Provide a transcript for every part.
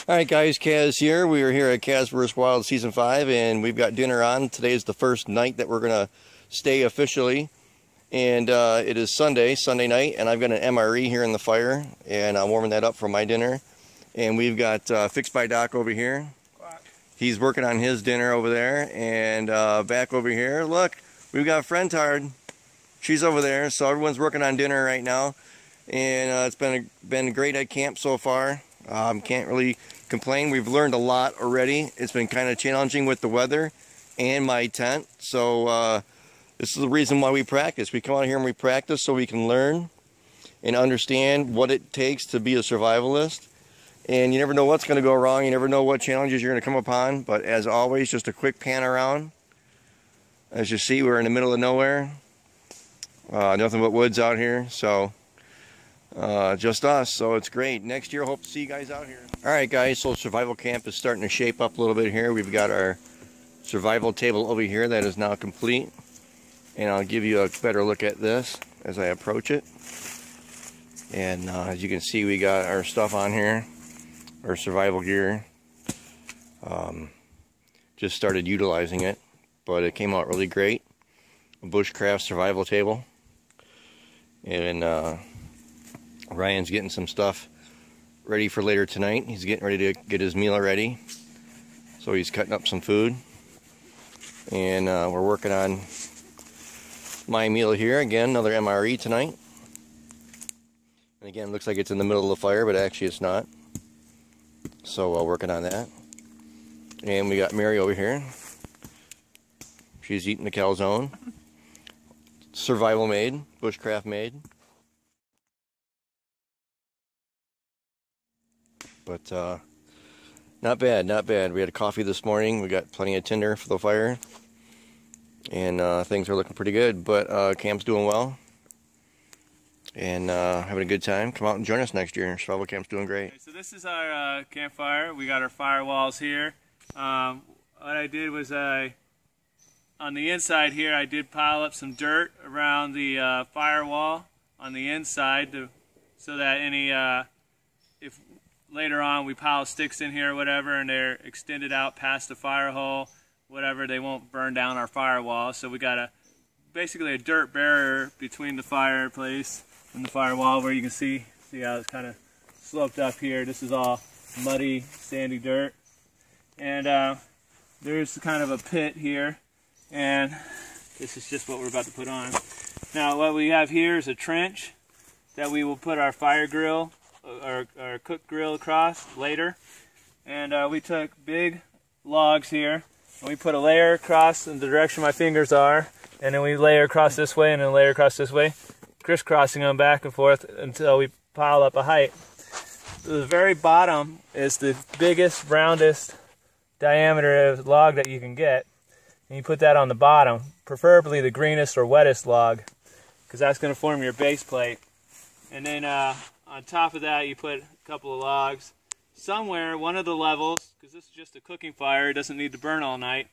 Alright guys, Kaz here. We are here at Kaz vs. Wild Season 5 and we've got dinner on. Today is the first night that we're going to stay officially. And it is Sunday night, and I've got an MRE here in the fire and I'm warming that up for my dinner. And we've got Fixed by Doc over here. He's working on his dinner over there. And back over here, look, we've got Frentard. She's over there, so everyone's working on dinner right now. And it's been great at camp so far. Can't really complain. We've learned a lot already. It's been kind of challenging with the weather and my tent. So this is the reason why we practice. We come out here and we practice so we can learn and understand what it takes to be a survivalist. And you never know what's going to go wrong. You never know what challenges you're going to come upon. But as always, just a quick pan around. As you see, we're in the middle of nowhere. Nothing but woods out here. So just us, so it's great. Next year, hope to see you guys out here. Alright guys, so survival camp is starting to shape up a little bit here. We've got our survival table over here that is now complete. And I'll give you a better look at this as I approach it. And as you can see, we got our stuff on here, our survival gear. Just started utilizing it, but it came out really great. A bushcraft survival table. And Ryan's getting some stuff ready for later tonight. He's getting ready to get his meal ready. So he's cutting up some food. And we're working on my meal here. Again, another MRE tonight. And again, looks like it's in the middle of the fire, but actually it's not. So working on that. And we got Mary over here. She's eating the calzone. Survival made, bushcraft made. But not bad, not bad. We had a coffee this morning. We got plenty of tinder for the fire. And things are looking pretty good. But camp's doing well. And having a good time. Come out and join us next year. Survival camp's doing great. Okay, so this is our campfire. We got our firewalls here. What I did was on the inside here, I did pile up some dirt around the firewall on the inside so that if later on we pile sticks in here or whatever and they're extended out past the fire hole, whatever, they won't burn down our firewall. So we got basically a dirt barrier between the fireplace and the firewall, where you can see how it's kind of sloped up here. This is all muddy, sandy dirt. And there's kind of a pit here, and this is just what we're about to put on. Now what we have here is a trench that we will put our fire grill, our cook grill across later. And we took big logs here, and we put a layer across in the direction my fingers are, and then we layer across this way and then layer across this way, crisscrossing them back and forth until we pile up a height. The very bottom is the biggest, roundest diameter of log that you can get, and you put that on the bottom, preferably the greenest or wettest log, because that's going to form your base plate. And then on top of that, you put a couple of logs. Somewhere, one of the levels, because this is just a cooking fire, it doesn't need to burn all night,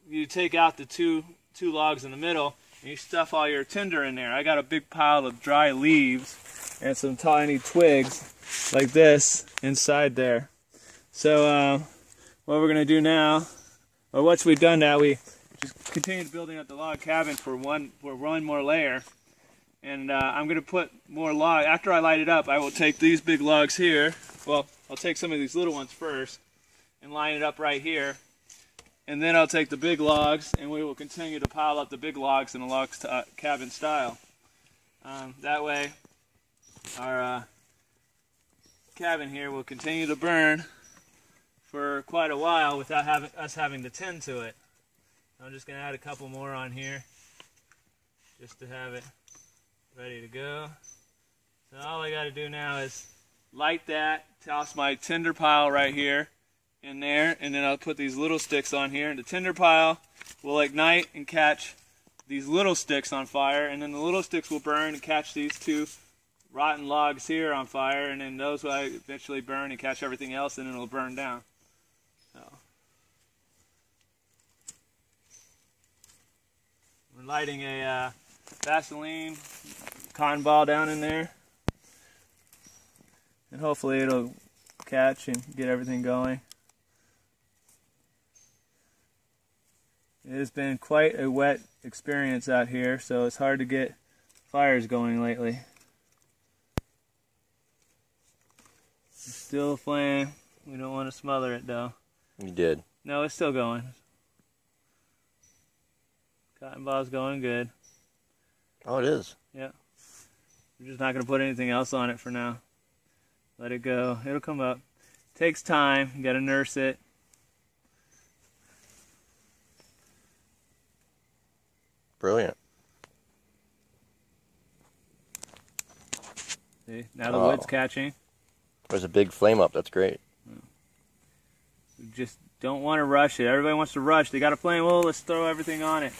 you take out the two logs in the middle, and you stuff all your tinder in there. I got a big pile of dry leaves and some tiny twigs like this inside there. So what we're going to do now, or once we've done that, we just continue building up the log cabin for one more layer. And I'm going to put more log. After I light it up, I will take these big logs here. Well, I'll take some of these little ones first and line it up right here. And then I'll take the big logs, and we will continue to pile up the big logs in a log cabin style. That way, our cabin here will continue to burn for quite a while without us having to tend to it. I'm just going to add a couple more on here just to have it ready to go. So all I got to do now is light that, toss my tinder pile right here in there, and then I'll put these little sticks on here, and the tinder pile will ignite and catch these little sticks on fire, and then the little sticks will burn and catch these two rotten logs here on fire, and then those will eventually burn and catch everything else, and then it'll burn down. So we're lighting a Vaseline cotton ball down in there, and hopefully it'll catch and get everything going. It has been quite a wet experience out here, so it's hard to get fires going lately. It's still a flame. We don't want to smother it though. You did. No, it's still going. Cotton ball's going good. Oh, it is. Yeah. We're just not going to put anything else on it for now. Let it go. It'll come up. Takes time. You got to nurse it. Brilliant. See, now the wood's catching. There's a big flame up. That's great. We just don't want to rush it. Everybody wants to rush. They got a flame. Well, let's throw everything on it.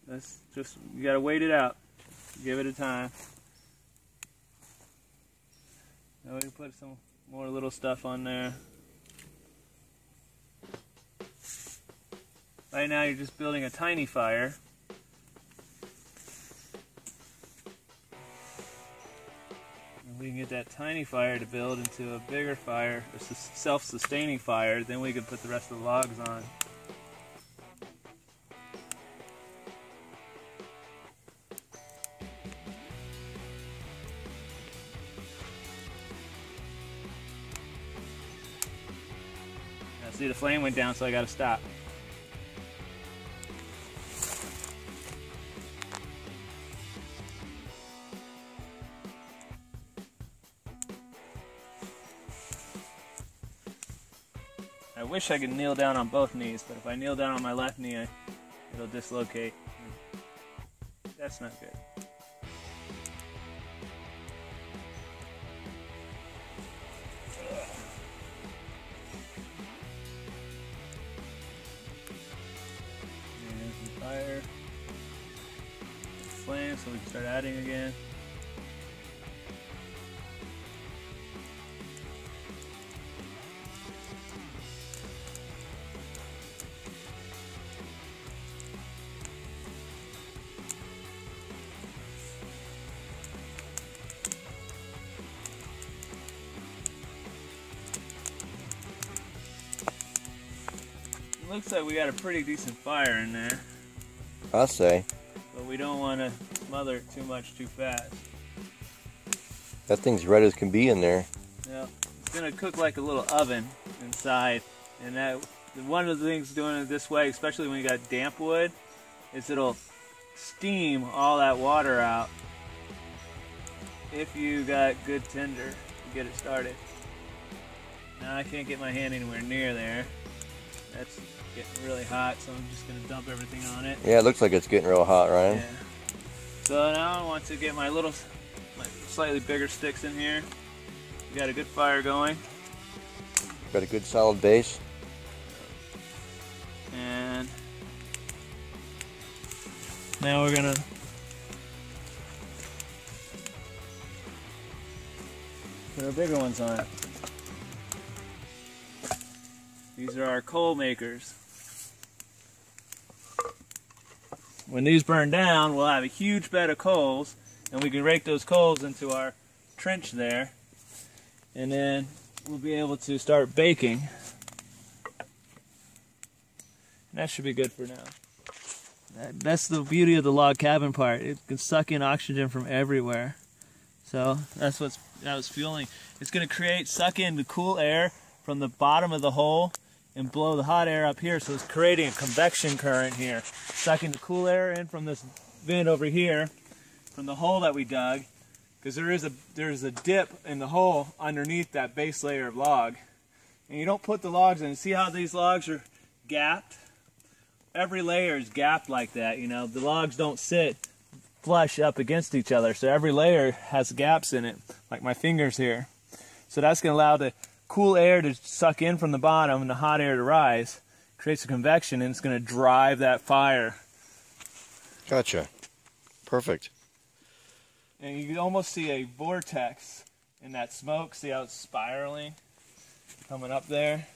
That's just, you got to wait it out. Give it a time. Now we can put some more little stuff on there. Right now you're just building a tiny fire. And we can get that tiny fire to build into a bigger fire, a self-sustaining fire, then we can put the rest of the logs on. See, the flame went down, so I got to stop. I wish I could kneel down on both knees, but if I kneel down on my left knee, it'll dislocate. That's not good. Fire, flame, so we can start adding again. It looks like we got a pretty decent fire in there. I'll say. But we don't want to smother it too much too fast. That thing's red as can be in there. Yeah, it's going to cook like a little oven inside. And that one of the things doing it this way, especially when you got damp wood, is it'll steam all that water out if you got good tinder to get it started. Now I can't get my hand anywhere near there. That's getting really hot, so I'm just going to dump everything on it. Yeah, it looks like it's getting real hot, Ryan. Yeah. So now I want to get my slightly bigger sticks in here. We got a good fire going. Got a good solid base. And now we're going to put our bigger ones on. These are our coal makers. When these burn down, we'll have a huge bed of coals, and we can rake those coals into our trench there, and then we'll be able to start baking. And that should be good for now. That's the beauty of the log cabin part. It can suck in oxygen from everywhere. So that's what's fueling. It's going to suck in the cool air from the bottom of the hole and blow the hot air up here, so it's creating a convection current here, sucking the cool air in from this vent over here, from the hole that we dug, because there's a dip in the hole underneath that base layer of log, and you don't put the logs in. See how these logs are gapped? Every layer is gapped like that. You know, the logs don't sit flush up against each other, so every layer has gaps in it, like my fingers here. So that's going to allow the cool air to suck in from the bottom and the hot air to rise, creates a convection, and it's going to drive that fire. Gotcha. Perfect. And you can almost see a vortex in that smoke. See how it's spiraling coming up there?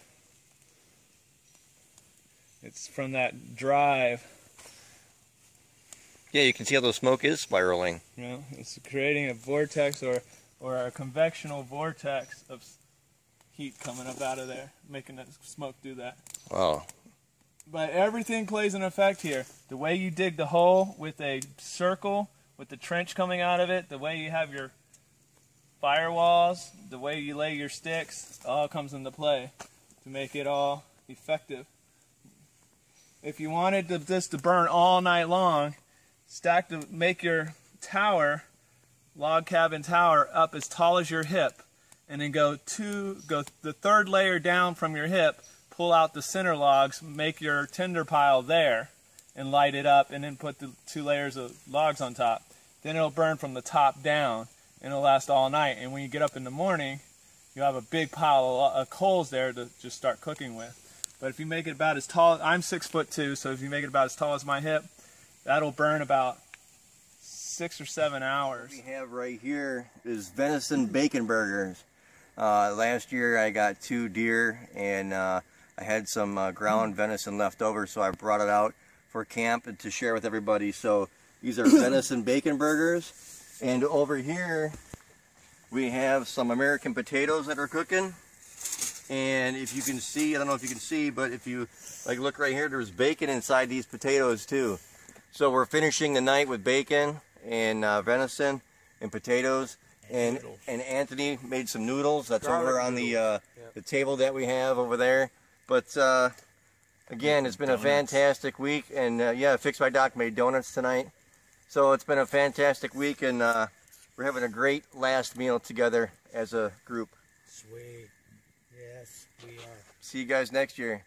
It's from that drive. Yeah, you can see how the smoke is spiraling. You know, it's creating a vortex or a convectional vortex of heat coming up out of there, making that smoke do that. Wow. But everything plays an effect here. The way you dig the hole with a circle, with the trench coming out of it, the way you have your firewalls, the way you lay your sticks, all comes into play to make it all effective. If you wanted this to burn all night long, make your tower, log cabin tower, up as tall as your hip, and then go the third layer down from your hip, pull out the center logs, make your tinder pile there, and light it up, and then put the 2 layers of logs on top. Then it'll burn from the top down, and it'll last all night. And when you get up in the morning, you'll have a big pile of coals there to just start cooking with. But if you make it about as tall, I'm 6'2", so if you make it about as tall as my hip, that'll burn about 6 or 7 hours. What we have right here is venison bacon burgers. Last year I got 2 deer, and I had some ground venison left over, so I brought it out for camp and to share with everybody. So these are venison bacon burgers. And over here we have some American potatoes that are cooking. And if you can see, I don't know if you can see, but if you look right here, there's bacon inside these potatoes too. So we're finishing the night with bacon and venison and potatoes. And Anthony made some noodles. That's over on the table that we have over there. But again, it's been a fantastic week. And yeah, Fix My Doc made donuts tonight. So it's been a fantastic week, and we're having a great last meal together as a group. Sweet. Yes, we are. See you guys next year.